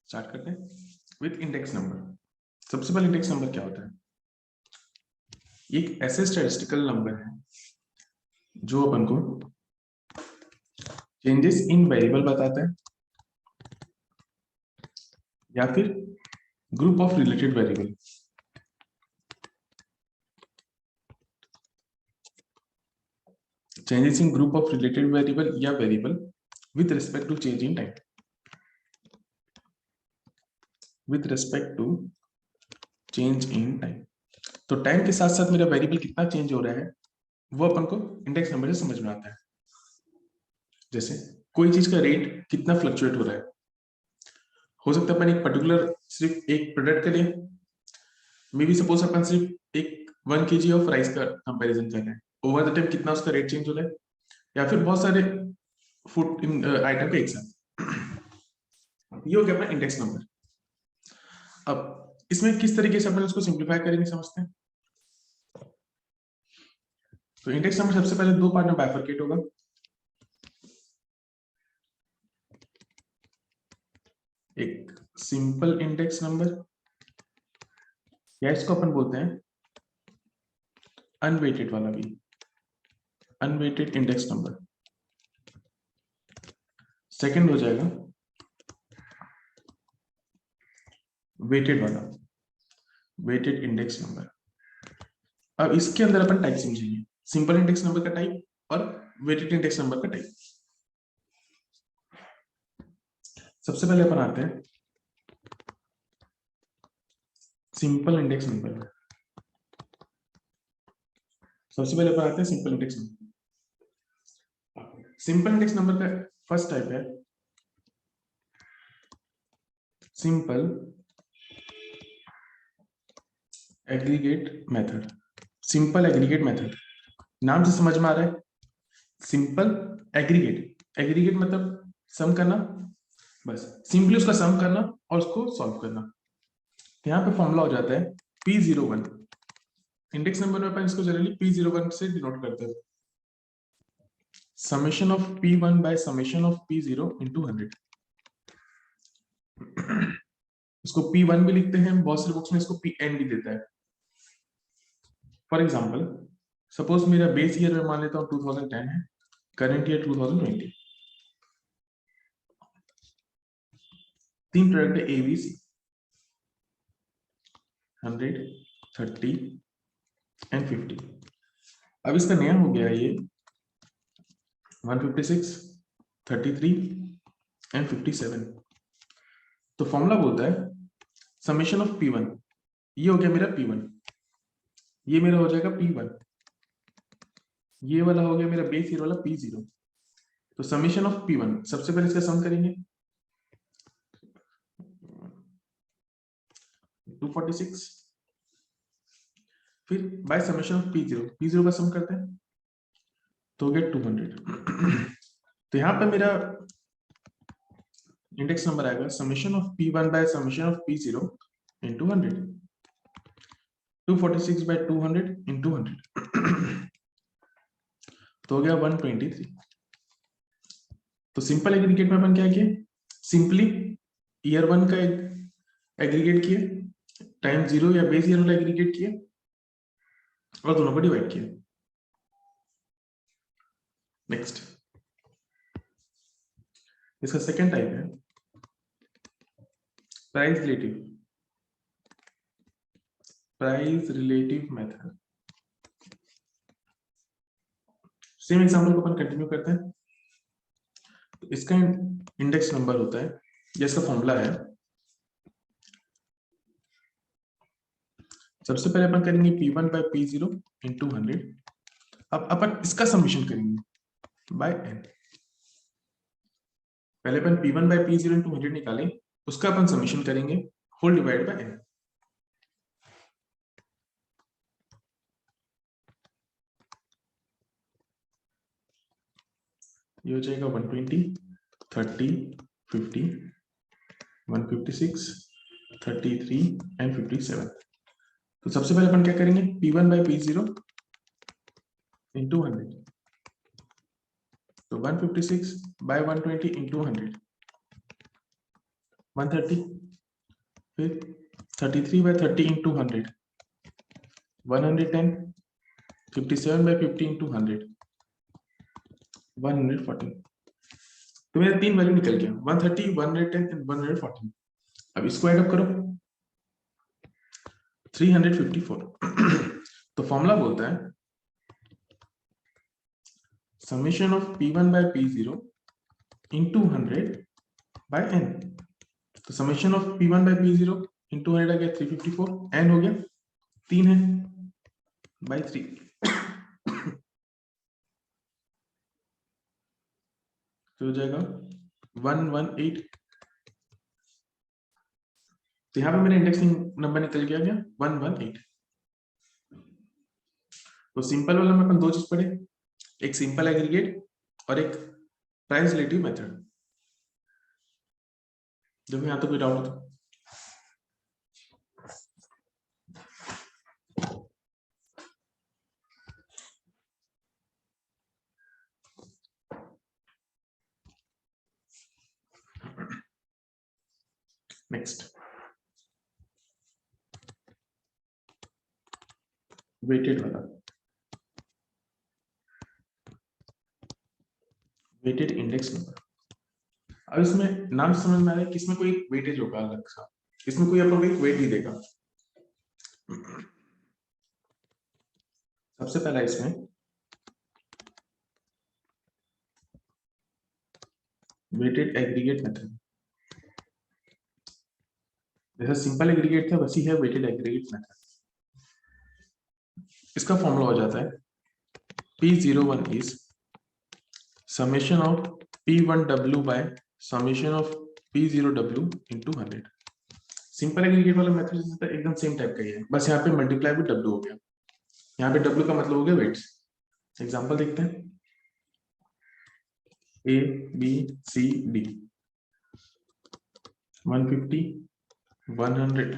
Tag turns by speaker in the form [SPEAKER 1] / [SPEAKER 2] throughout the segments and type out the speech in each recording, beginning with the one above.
[SPEAKER 1] Start करते हैं with index number. सबसे पहले इंडेक्स नंबर क्या होता है? एक ऐसे स्टैटिस्टिकल नंबर है जो अपन को चेंजेस इन वेरिएबल बताता है या फिर group of related variable. Changes in group of related variable या variable with respect to change in time. With respect to change in time, तो टाइम के साथ साथ मेरा वेरिएबल कितना चेंज हो रहा है वो अपन को इंडेक्स नंबर से समझ में आता है। जैसे कोई चीज का रेट कितना फ्लक्चुएट हो रहा है, हो सकता है अपन एक पर्टिकुलर सिर्फ एक प्रोडक्ट के लिए मे बी सपोज अपन सिर्फ एक 1 kg ऑफ राइस का कंपैरिजन कर रहे हैं, ओवर द टाइम कितना उसका रेट चेंज हो रहा है, या फिर बहुत सारे फूड आइटम के एक साथ। ये हो गया अपना इंडेक्स नंबर। अब इसमें किस तरीके से अपन इसको सिंप्लीफाई करेंगे समझते हैं। तो इंडेक्स नंबर सबसे पहले दो पार्ट में बाइफरकेट होगा। एक सिंपल इंडेक्स नंबर या इसको अपन बोलते हैं अनवेटेड वाला भी, अनवेटेड इंडेक्स नंबर। सेकंड हो जाएगा वेटेड वाला, वेटेड इंडेक्स नंबर। अब इसके अंदर अपन टाइप समझेंगे, सिंपल इंडेक्स नंबर का टाइप और वेटेड इंडेक्स नंबर का टाइप। सबसे पहले अपन आते हैं सिंपल इंडेक्स नंबर में। सबसे पहले अपन आते हैं simple index number. Simple index number का फर्स्ट टाइप है simple aggregate method. Simple aggregate method, नाम से समझ में आ रहा है, सिंपल एग्रीगेट। एग्रीगेट मतलब सम करना, बस सिंपली उसका सम करना और उसको सॉल्व करना। यहाँ पे फॉर्मूला हो जाता है P01। इंडेक्स नंबर में अपन इसको जनरली P01 से डिनोट करते हैं, summation of P1 by summation of P0 into 100। इसको P1 भी लिखते हैं, बहुत सारे बुक्स में इसको Pn भी देता है। फॉर एग्जांपल सपोज मेरा बेस ईयर में मान लेता हूँ 2010 है, करंट ईयर 2020। तीन प्रोडक्ट है ABC, 100, 30 एंड 50। अब इसका नया हो गया ये 156, 33 एंड 57। तो फॉर्मूला बोलता है समेशन ऑफ P1, ये हो गया मेरा P1, ये मेरा हो जाएगा P1, ये वाला हो गया मेरा बेस ईयर वाला P0। तो समेशन ऑफ P1, सबसे पहले इसका सम करेंगे 246, फिर bye summation of P0, P0 का सम करते हैं तो हो गया 200। तो यहाँ पे मेरा इंडेक्स नंबर आएगा summation of P1 by summation of P0 into 100, 246 by 200 into 100। तो हो गया 123। तो सिंपल एग्रीगेट में अपन क्या किए, सिंपली ईयर 1 का एग्रीगेट किए, टाइम 0 या बेस ईयर वाला एग्रीगेट किए और दोनों को डिवाइड किया। नेक्स्ट इसका सेकंड टाइप है price relative method. Same example को अपन कंटिन्यू करते हैं। तो इसका इंडेक्स नंबर होता है, जैसा फॉर्मूला है, सबसे पहले अपन करेंगे P1 बाय P0 इनटू 100। अब अपन इसका समेशन करेंगे बाय n। पहले अपन P1 बाय P0 इनटू 100 निकालें, उसका अपन समेशन करेंगे होल डिवाइड बाय n। ये हो जाएगा 120, 30, 50, 156, 33 एंड 57। तो सबसे पहले अपन क्या करेंगे P1 बाय P0 इंटू 100, तो 156 बाय 120 इंटू 100, 130, फिर 33/30 into 100, 110, 57/50 into 100, 140। तो मेरा 3 वैल्यू निकल गया, 130, 110 एंड 140। अब इसको ऐड अप करो, 354। तो फॉर्मूला बोलता है summation of P1 by P0 into 100 by n। तो summation of P1 by P0 into 100 आ गया 354, n हो गया 3 है by 3। तो हो जाएगा 118। तो यहाँ पे मेरा इंडेक्सिंग नंबर निकल गया 118। तो सिंपल वाला में अपन दो चीज पढ़े, एक सिंपल एग्रीगेट और एक प्राइस रिलेटिव मेथड। जब यहाँ तो कोई डाउट हो नेक्स्ट, वेटेड वाला, वेटेड इंडेक्स नंबर। अब इसमें नाम समझ में आ रहा है कि इसमें कोई वेटेज होगा अलग सा, इसमें कोई आपको एक वेट ही देगा। सबसे पहला इसमें वेटेड एग्रीगेट मेथड, जैसा सिंपल एग्रीगेट था वैसी है वेटेड एग्रीगेट मेथड। इसका फॉर्मूला हो जाता है P01 is summation of P1W by summation of P0W into 100। Simple aggregate वाला मेथड एकदम सेम टाइप का ही है, बस यहाँ पे मल्टीप्लाई विद W हो गया। यहाँ पे W का मतलब हो गया वेट्स। एग्जांपल देखते हैं, A B C D 150 100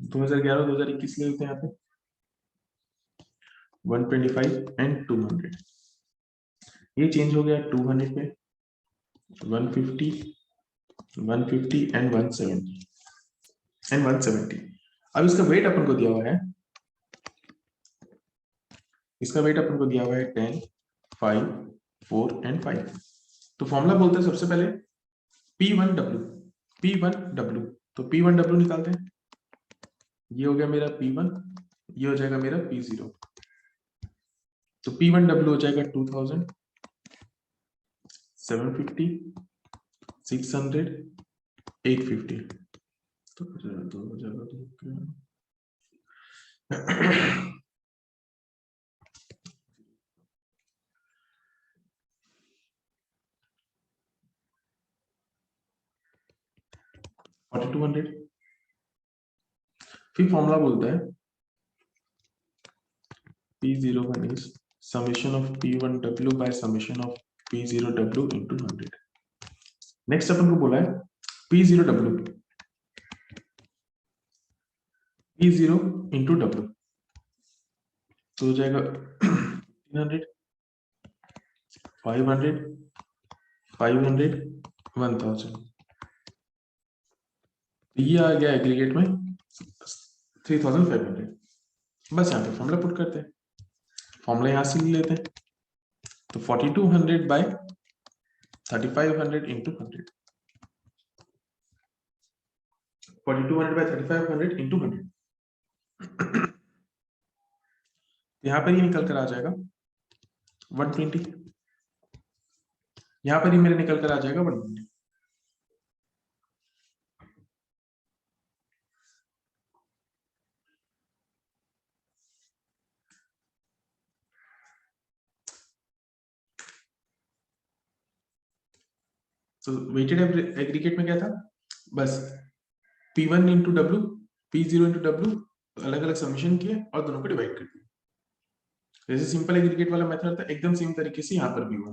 [SPEAKER 1] 2011-2021 ले लेते हैं यहाँ पे 125 एंड 200। ये चेंज हो गया 200 पे 150 एंड 170। अब इसका वेट अपन को दिया हुआ है, इसका वेट अपन को दिया हुआ है 10, 5, 4 एंड 5। तो फॉर्मूला बोलते हैं सबसे पहले P1W। तो P1W निकालते हैं, ये हो गया मेरा P1, ये हो जाएगा मेरा P0। तो P1W हो जाएगा 2000, 750, 600, 850। तो 4200। फिर फॉर्मूला बोलता है P01 is summation of P1W by summation of P0W into 100। Next अपन को बोला है P0W, P0 into W। तो हो जाएगा 300, 500, 500, 1000। ये आ गया एग्रीगेट में 3500। बस यहाँ पे फॉर्मूला पुट करते हैं, फॉर्मूला यहाँ से ले लेते हैं। तो 4200 बाय 3500 इंटू 100, 4200 बाय 3500 इंटू 100। यहाँ पर ये निकल कर आ जाएगा 120, यहाँ पर ही मेरे निकल कर आ जाएगा 120। तो वेटेड एग्रीगेट में क्या था, बस P1 into W, P0 into W, अलग अलग समीशन किए और दोनों को डिवाइड कर दिया। जैसे सिंपल एग्रीगेट वाला मेथड था एकदम सेम तरीके से यहाँ पर भी हुआ।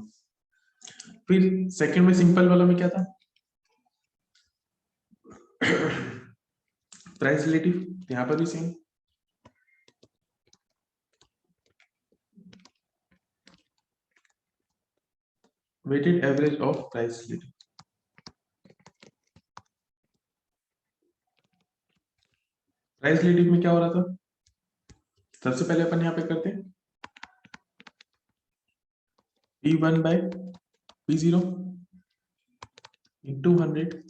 [SPEAKER 1] फिर सेकंड में सिंपल वाला में क्या था, प्राइस रिलेटिव, यहाँ पर भी same. Weighted average of price relative. Price relative में क्या हो रहा था, सबसे पहले अपन यहाँ पे करते हैं P1 बाय P0 इंटू 100,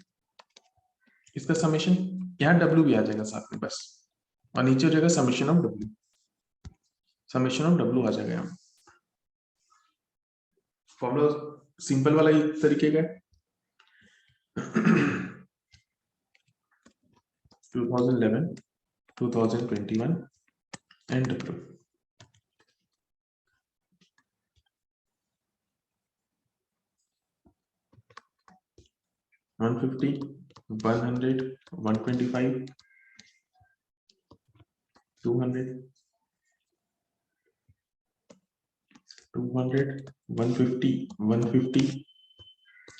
[SPEAKER 1] इसका समेशन, यहाँ W भी आ जाएगा साथ में बस, और नीचे हो जाएगा summation of W, summation of W आ जाएगा यहाँ। फॉर्मूला सिंपल वाला ही तरीके का है। 2011, 2021 and W। 150, 100, 125, 200, 200, 150, 150,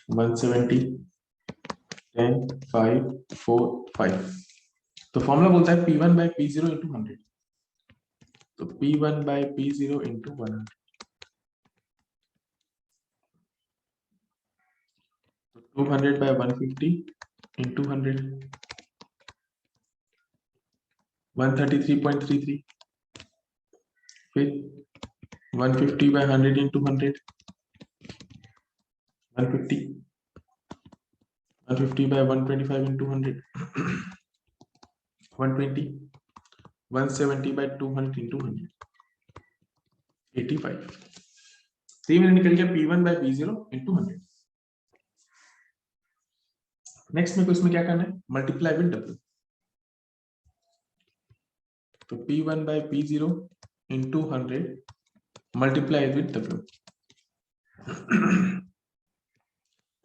[SPEAKER 1] 170, 10, 5, 4, 5। तो फॉर्मूला बोलता है P1 बाय P0 इंटू 100, तो P1 बाय P0 इंटू 100, तो 200 बाय 150 इंटू 100, 133.33, फिर 150 by 100 into 100, 150, 150 by 125 into 100, 120, 170 by 200 into 100, 85। 3 minute निकल गया P1 by P0 into 100। Next मेरे को इसमें क्या करना है, मल्टीप्लाई विद W, तो P1 by P0 into 100 multiply with W।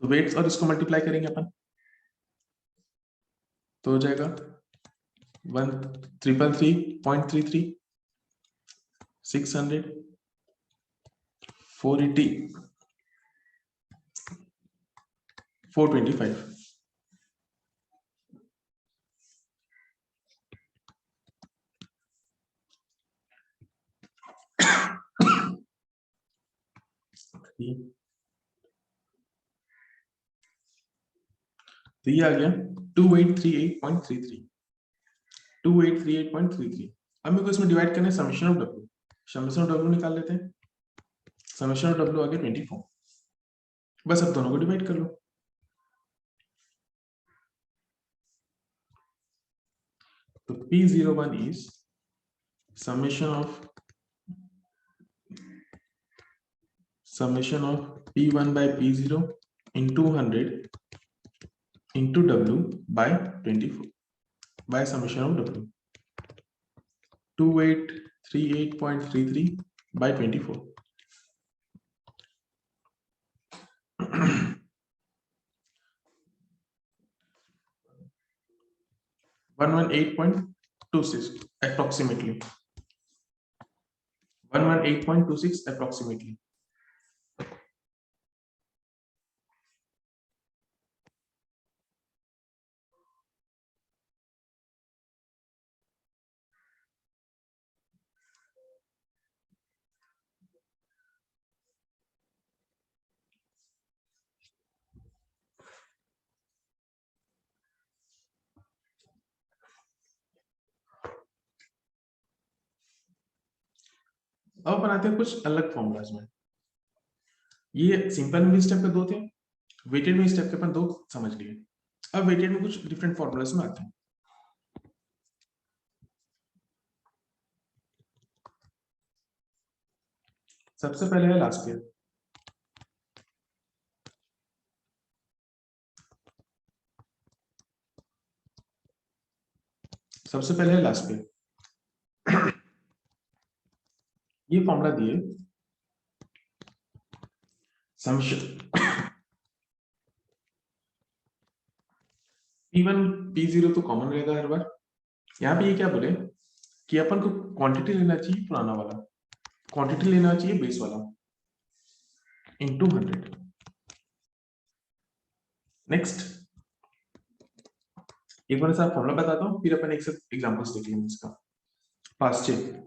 [SPEAKER 1] तो वेट्स और इसको मल्टीप्लाई करेंगे अपन, तो हो जाएगा 1333.33, 600, 480, 425। तो ये आ गया 2838.33, 2838.33। अब मेरे को इसमें डिवाइड करना है summation of W, summation of W निकाल लेते हैं, समेशन ऑफ W आ गया 24, बस अब दोनों को डिवाइड कर लो। तो P01 is summation of P1 by P0 into 100 into W by 24 by summation of W, 2838.33 by 24। 118.26 approximately, 118.26 approximately। अब बनाते हैं कुछ अलग फॉर्मूलाज में। ये सिंपल में स्टेप पे 2 थे, वेटेड में स्टेप के अपन 2 समझ लिए। अब वेटेड में कुछ डिफरेंट फॉर्मूलाज में आते हैं। सबसे पहले है लास्ट ईयर, सबसे पहले है लास्ट ईयर। ये फॉर्मूला दिए समेशन P1 P0 तो कॉमन रहेगा हर बार। यहाँ पे ये क्या बोले कि अपन को क्वांटिटी लेना चाहिए पुराना वाला, क्वांटिटी लेना चाहिए बेस वाला इनटू 100। नेक्स्ट एक बार सर फॉर्मूला बताता हूँ, फिर अपन एक साथ एग्जांपल्स देख लेंगे इसका। पास्ट चेक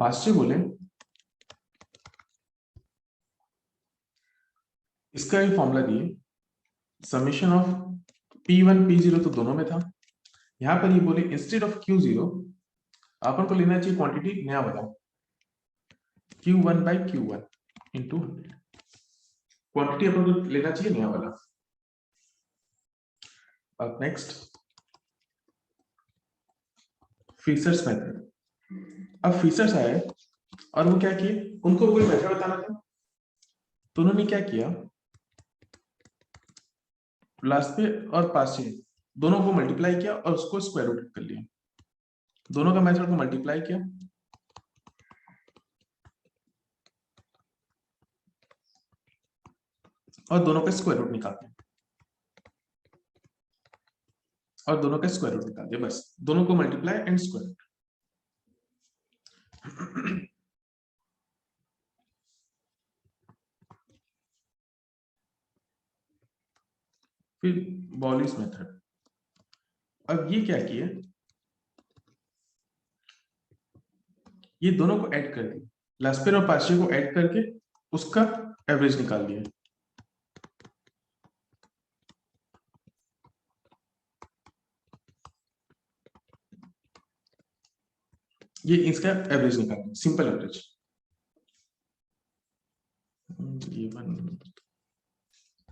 [SPEAKER 1] पास से बोले इसका ये फॉर्मूला दिए समेशन ऑफ P1 P0 तो दोनों में था, यहां पर ये बोले इंस्टेड ऑफ Q0 अपन को लेना चाहिए क्वांटिटी नया वाला Q1 by Q1 into 100, quantity अपन को लेना चाहिए नया वाला। अब नेक्स्ट फीचर्स मेथड। अब फीचर्स आए और वो क्या किए, उनको कोई मेथड बताना था, तो उन्होंने क्या किया, लास्ट पे और पास से दोनों को मल्टीप्लाई किया और उसको स्क्वायर रूट कर लिया, दोनों का मेथड को मल्टीप्लाई किया और दोनों का स्क्वायर रूट निकाल दिया और दोनों का स्क्वायर रूट निकाल दिया, बस दोनों को मल्टीप्लाई एंड स्क्वायर रूट। फिर बॉलिस मेथड। अब ये क्या किया, ये दोनों को ऐड कर दिया, लास्ट पेयर और पास को ऐड करके उसका एवरेज निकाल दिया, ये इसका एवरेज निकाल दिया, सिंपल एवरेज।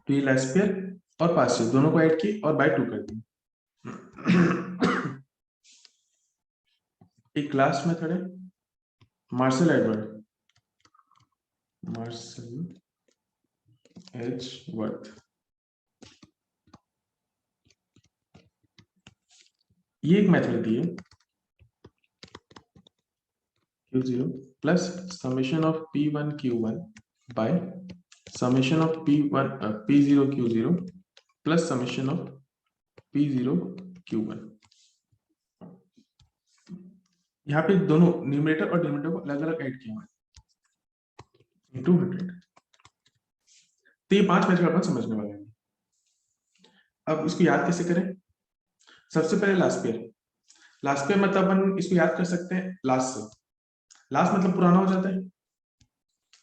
[SPEAKER 1] तो ये लास्ट पेयर और पास से दोनों को ऐड किए और बाय 2 कर दिया। एक लास्ट मेथड है मार्शल एडवर्ड, मार्शल एडवर्ड, ये एक मेथड दी है Q0 plus summation of P1 Q1 bye summation of P0 Q0 plus summation of P0 Q1। यहाँ पे दोनों न्यूमरेटर और डिनोमिनेटर को अलग अलग ऐड किया हुआ है 200। तो ये 5 मेथड अपन समझने वाले हैं। अब इसको याद कैसे करें, सबसे पहले लास्ट पेयर, लास्ट पेयर मतलब अपन इसको याद कर सकते हैं लास्ट से, लास्ट मतलब पुराना हो जाता है,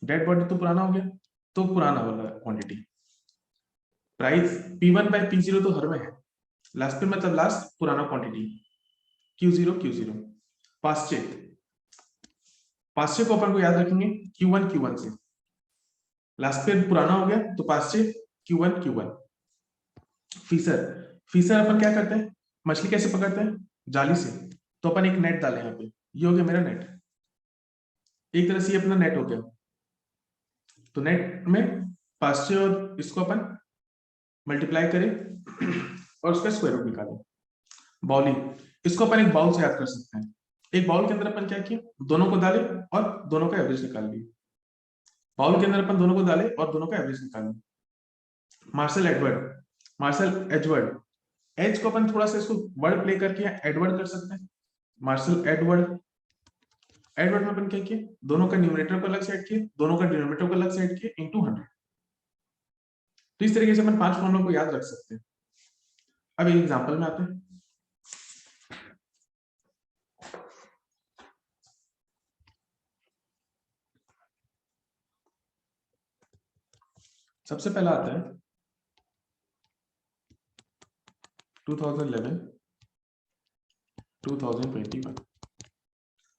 [SPEAKER 1] डेड बॉडी तो पुराना हो गया, तो पुराना वाला quantity, price P1 by P0 तो हर में है, लास्ट पेयर मतलब लास्ट पुराना क्वांटिटी Q0 पाश्चेत, पाश्चेत को अपन को याद रखेंगे Q1 से, लास्ट पेयर पुराना हो गया तो पाश्चेत Q1। फीसर, फीसर अपन क्या करते हैं, मछली कैसे पकड़ते हैं, जाली से, तो अपन एक नेट डाले यहाँ पे, ये हो गया मेरा नेट, एक तरह से ये अपना नेट हो गया, तो नेट में पाश्चेत और इसको अपन मल्टीप्लाई करें और उसका स्क्वायर रूट निकालें। बाउली, इसको अपन एक बाउल से याद कर सकते हैं, एक बाउल के अंदर अपन क्या किया, दोनों को डाले और दोनों का एवरेज निकाल लिया, बाउल के अंदर अपन दोनों को डाले और दोनों का एवरेज निकाल लिया। मार्शल एडवर्ड, एज को अपन थोड़ा सा इसको वर्ड प्ले करके एडवर्ड कर सकते हैं, मार्शल एडवर्ड में अपन क्या किया, दोनों का न्यूमरेटर को अलग से ऐड किया, दोनों का डिनोमिनेटर को अलग से ऐड किया इनटू 100। तो इस तरीके से अपन 5 फॉर्मूलों को याद रख सकते हैं। अब एक एग्जांपल में आते हैं, सबसे पहला आता है 2011 2021,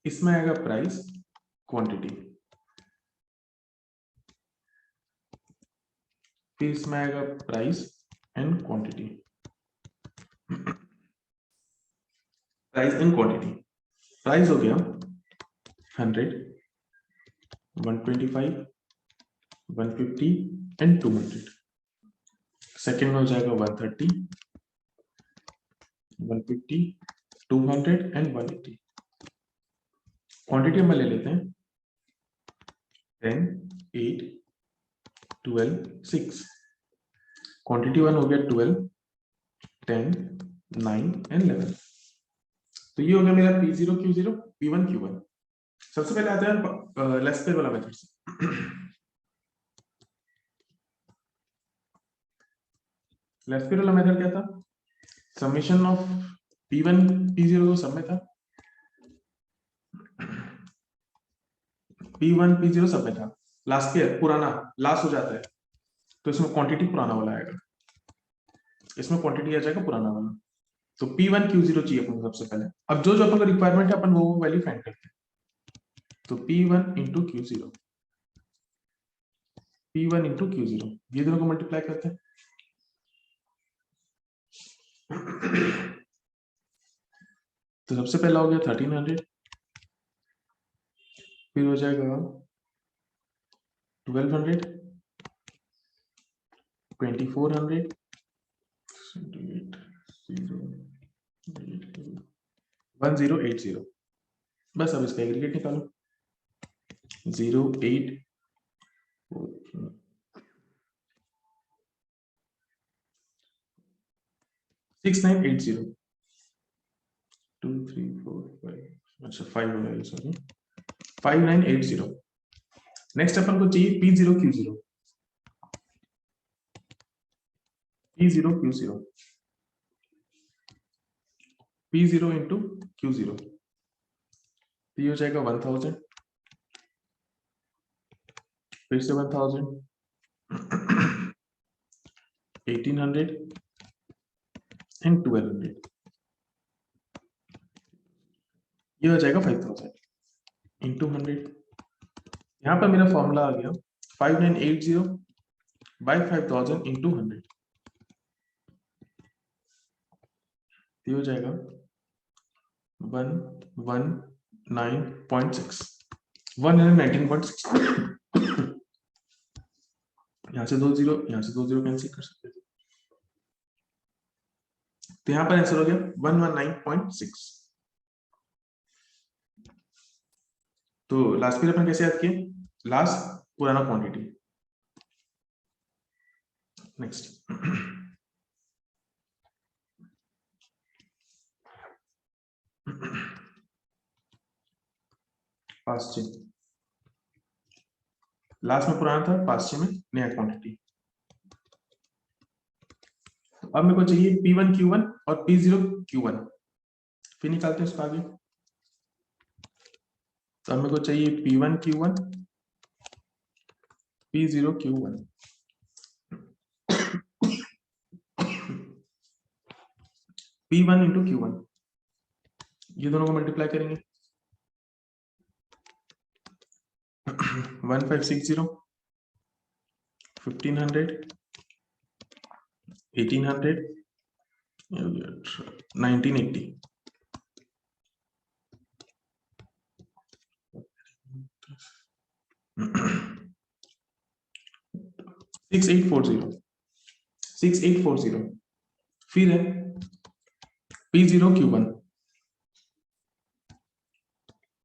[SPEAKER 1] इसमें आएगा प्राइस क्वांटिटी, फिर इसमें आएगा price and quantity, price and quantity, price हो गया 100 125 150 एंड 200, सेकेंड में हो जाएगा 130 150 200 एंड 180। क्वांटिटी हम ले लेते हैं 10 8 12 6, क्वांटिटी 1 हो गया 12 10 9 एंड 11। तो ये हो गया मेरा P0 Q0 P1 Q1। सबसे पहले आता है लेस पेयर वाला मेथड से। लेस पेयर वाला मेथड क्या था, समेशन ऑफ P1 P0 तो सब में था, P1 P0 सब में था, लास्ट ईयर पुराना लास्ट हो जाता है तो इसमें क्वांटिटी पुराना वाला आएगा, इसमें क्वांटिटी आ जाएगा पुराना वाला। तो P1 Q0 चाहिए अपन को सबसे पहले। अब जो जो अपन को रिक्वायरमेंट है अपन वो वैल्यू फाइंड करते हैं। तो P1 into Q0, P1 into Q0, ये दोनों को मल्टीप्लाई करते हैं। तो सबसे पहला हो गया 1300, फिर हो जाएगा 1200, 2400, 1080। बस अब इसका एग्रीगेट निकालो, 08 6980, 2 3 4 5, अच्छा 5 हो गया, सॉरी 5980। नेक्स्ट अपन को चाहिए P0 Q0, P0 Q0, P0 into Q0, ये हो जाएगा 1000, फिर से 1000, 1800 एंड 1200, ये हो जाएगा 5000 इंटू 100। यहाँ पर मेरा फॉर्मूला आ गया 5980 बाई 5000 इंटू 100, ये हो जाएगा 119.6, 119.6। यहाँ से 2 जीरो, यहाँ से 2 जीरो कैंसिल कर सकते हैं, तो यहाँ पर आंसर हो गया 119.6। तो लास्ट पीरियड अपन कैसे याद किए, लास्ट पुराना quantity. Next past chain, last में पुराना था, पास्ट चेन में नया क्वांटिटी। अब मेरे को चाहिए P1 Q1 और P0 Q1, फिर निकालते हैं उसका आगे। तो अब मेरे को चाहिए P1 Q1, P0 Q1, P1 into Q1, ये दोनों को मल्टीप्लाई करेंगे 1560, 1500, 1800, 1980। 6840, 6840, फिर है P0 Q1,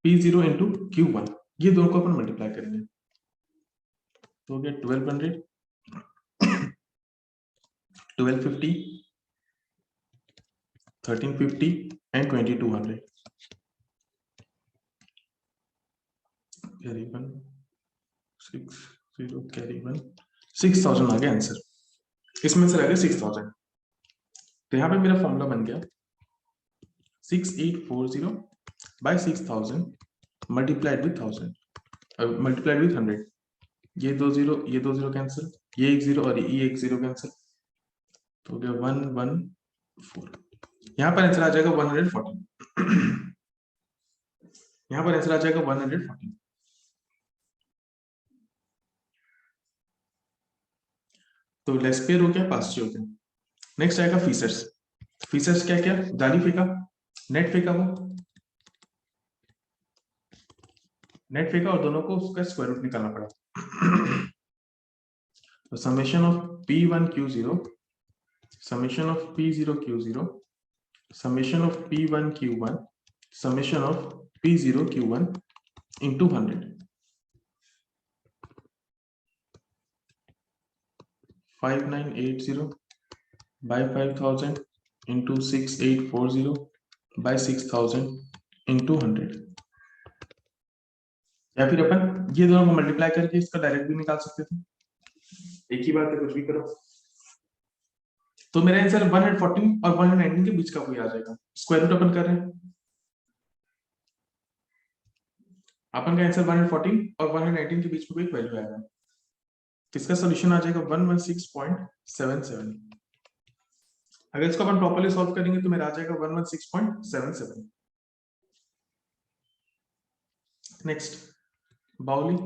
[SPEAKER 1] P0 into Q1, ये दोनों को अपन मल्टीप्लाई करेंगे तो हो गया 1200, 1250, 1350 एंड 2200, कैरी 1 60 कैरी 1 6000 आ गया आंसर, इसमें से रह गया 6000। तो यहाँ पे मेरा फॉर्मूला बन गया 6840 by 6000 multiplied with 1000, multiplied with 100, ये 2 जीरो, ये 2 जीरो कैंसिल, ये 1 जीरो और ये 1 जीरो कैंसिल, तो हो गया 114। यहाँ पर आंसर आ जाएगा 114, यहाँ पर आंसर आ जाएगा 114। तो लेस्पेयर हो गया, पास्चे हो गया। नेक्स्ट आएगा फीचर्स। फीचर्स क्या क्या, जाली फेंका, नेट फेंका, वो नेट फेंका और दोनों को उसका स्क्वायर रूट निकालना पड़ा। तो summation of P1 Q0, summation of P0 Q0, summation of P1 Q1, summation of P0 Q1 into 100, 5980 by 5000 into 6840 by 6000 into 100, या फिर अपन ये दोनों को मल्टीप्लाई करके इसका डायरेक्ट भी निकाल सकते थे, एक ही बात है, कुछ भी करो। तो मेरा आंसर 114 और 119 के बीच का कोई आ जाएगा, स्क्वायर रूट अपन कर रहे हैं। अपन का आंसर 114 और 119 के बीच में कोई वैल्यू आएगा, किसका सोल्यूशन आ जाएगा 116.77। अगर इसको अपन प्रॉपर्ली सॉल्व करेंगे तो मेरा आ जाएगा 116.77। नेक्स्ट बाउली,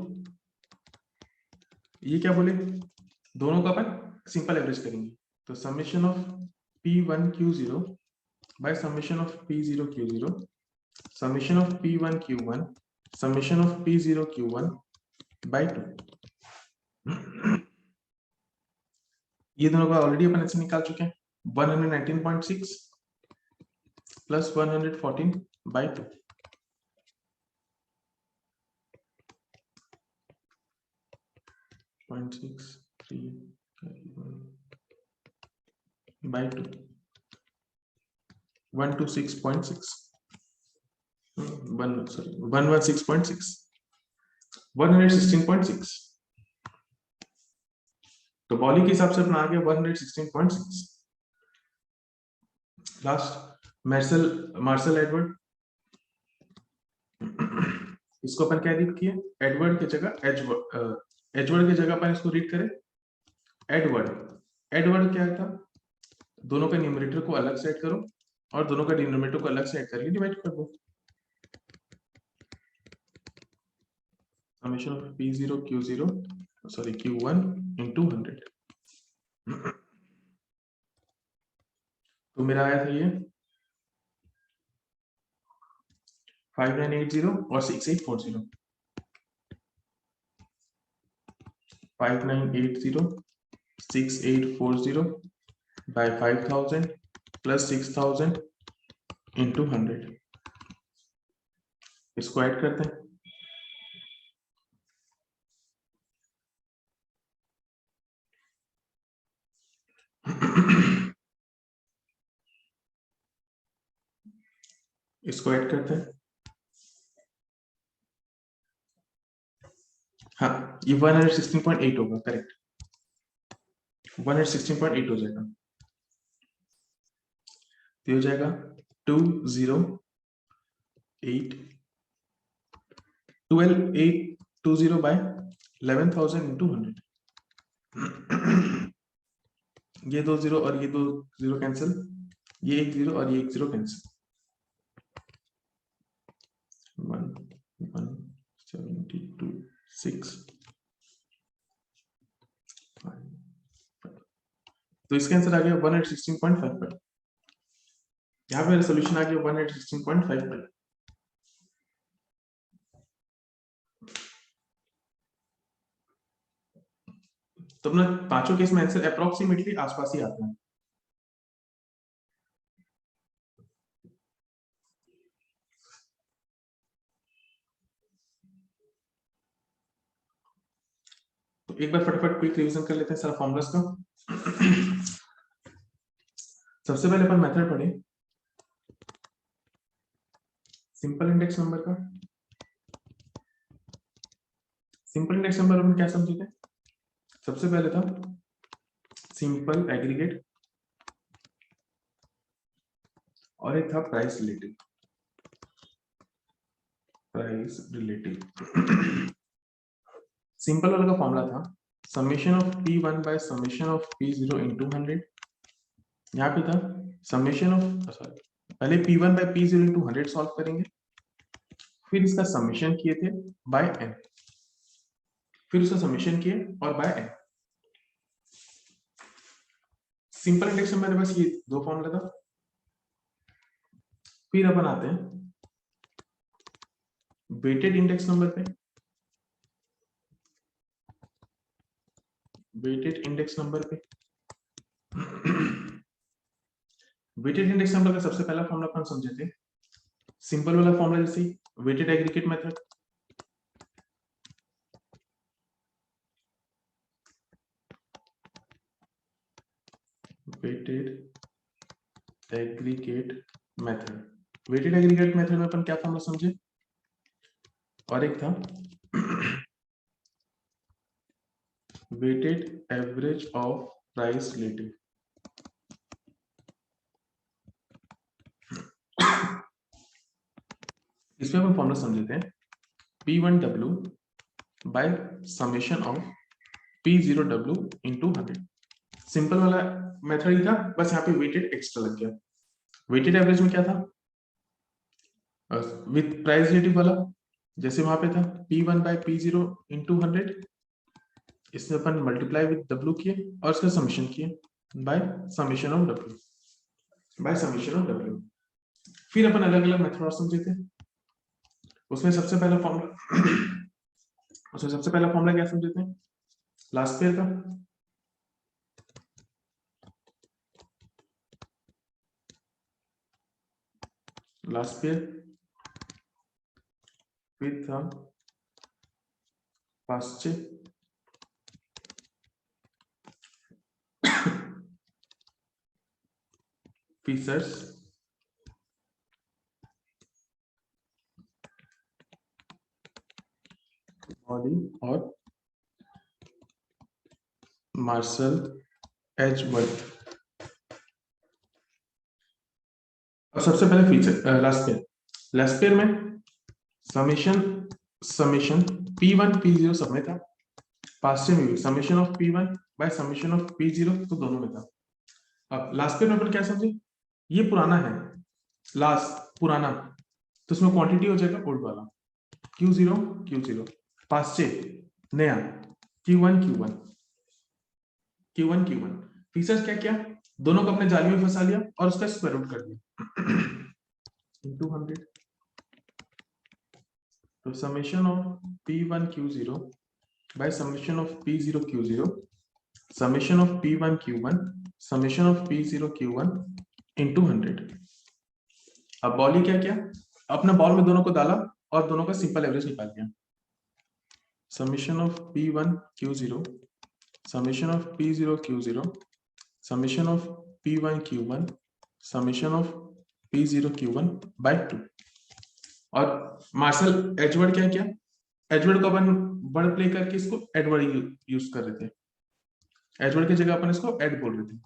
[SPEAKER 1] ये क्या बोले, दोनों का अपन सिंपल एवरेज करेंगे, तो summation of P1Q0 by summation of P0Q0 summation of P1Q1 summation of P0Q1 by 2। ये दोनों का ऑलरेडी अपन ऐसे निकाल चुके हैं, 119.6 प्लस 114 बाय 2 0.63 by 2 126.6 116.6 116.6। तो बॉली के हिसाब से अपना आ गया 116.6। लास्ट मार्शल एडवर्ड, इसको अपन क्या रीड किए, एडवर्ड की जगह एडवर्ड की जगह अपन इसको रीड करें एडवर्ड। एडवर्ड क्या था, दोनों का न्यूमरेटर को अलग सेट करो और दोनों का डिनोमिनेटर को अलग सेट करके डिवाइड कर दो। Summation of P0 Q0 sorry Q1 into 100, तो मेरा आया था ये 5980 और 6840, 5980 6840 by 5000 plus 6000 into 100, इसको ऐड करते हैं। इसको ऐड करते हैं, हाँ ये 116.8 होगा, करेक्ट 116.8 हो जाएगा, तो हो जाएगा 12820 by 11,000 into 100। ये 2 0 और ये 2 0 कैंसिल, ये 1 0 और ये 1 0 कैंसिल, 172 6 तो इसका आंसर आ गया 116.55। यहाँ पे मेरा सोल्यूशन आ गया 116.55। तो अपना पांचों केस में आंसर अप्रोक्सीमेटली आसपास ही आता है। तो एक बार फटाफट क्विक रिवीजन कर लेते हैं सारा फॉर्मूलास का। सबसे पहले अपन मेथड पढ़े सिंपल इंडेक्स नंबर का। सिंपल इंडेक्स नंबर अपन क्या समझे थे, सबसे पहले था सिंपल एग्रीगेट और एक था प्राइस रिलेटिव। सिंपल वाला का फॉर्मूला था summation of P1 by summation of P0 into 100। यहाँ पे था समेशन ऑफ सॉरी पहले P1 by P0 into 100 solve करेंगे, फिर इसका समेशन किए थे बाय n, फिर उसका समेशन किए और बाय n। सिंपल इंडेक्स में मेरे पास ये दो फॉर्मूला था। फिर अपन आते हैं वेटेड इंडेक्स नंबर पे। वेटेड इंडेक्स नंबर पे वेटेड इंडेक्स नंबर का सबसे पहला फॉर्मूला अपन समझे थे सिंपल वाला फॉर्मूला, जैसे weighted aggregate method. Weighted aggregate method, weighted aggregate method में अपन क्या फॉर्मूला समझे, और एक था weighted average of price relative. इसमें अपन फॉर्मूला समझते हैं P1W by summation of P0W into 100। Simple वाला मेथड ही था, बस यहाँ पे वेटेड एक्स्ट्रा लग गया। वेटेड एवरेज में क्या था, विथ प्राइस रिलेटिव वाला, जैसे वहां पे था P1 बाय P0 इंटू 100, इसमें अपन मल्टीप्लाई विद W किए और इसका समेशन किए bye summation of W, bye summation of W। फिर अपन अलग अलग मेथड और समझे थे। उसमें सबसे पहला फॉर्मूला क्या समझे थे, लास्ट पेयर का, last pair with Paasche features Bowley और मार्शल एजवर्थ। और सबसे पहले फीचर लास्ट पेयर में समेशन P1 P0 सब में था, पास्ट में भी summation of P1 by summation of P0 तो दोनों में था। अब लास्ट पेयर में अपन क्या समझे, ये पुराना है, लास्ट पुराना, तो इसमें क्वांटिटी हो जाएगा ओल्ड वाला Q0 पास्ट नया Q1 फीचर्स क्या क्या, दोनों को अपने जाली में फंसा लिया और उसका स्क्वायर रूट कर दिया इंटू 100। तो summation of P1 Q0 bye summation of P0 Q0 summation of P1 Q1 summation of P0 Q1 into 100। अब बॉल ही क्या किया, अपने बॉल में दोनों को डाला और दोनों का सिंपल एवरेज निकाल दिया। Summation of P1 Q0 summation of P0 Q0 summation of P1 Q1 summation of P0 Q1 by 2। और मार्शल एजवर्ड क्या किया, एजवर्ड को अपन वर्ड प्ले करके इसको एडवर्ड यूज कर रहे थे, एजवर्ड की जगह अपन इसको ऐड बोल रहे थे।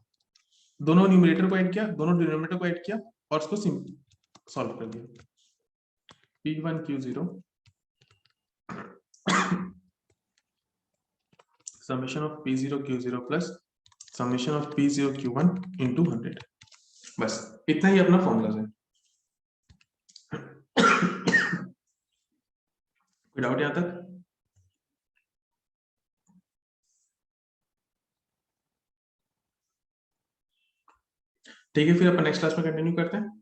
[SPEAKER 1] दोनों न्यूमरेटर को ऐड किया, दोनों डिनोमिनेटर को ऐड किया और उसको सॉल्व कर दिया। P1 Q0 summation of P0 Q0 plus summation of P0 Q1 into 100। बस इतना ही अपना फॉर्मूला है। कोई डाउट यहां तक? ठीक है, फिर अपन नेक्स्ट क्लास में कंटिन्यू करते हैं।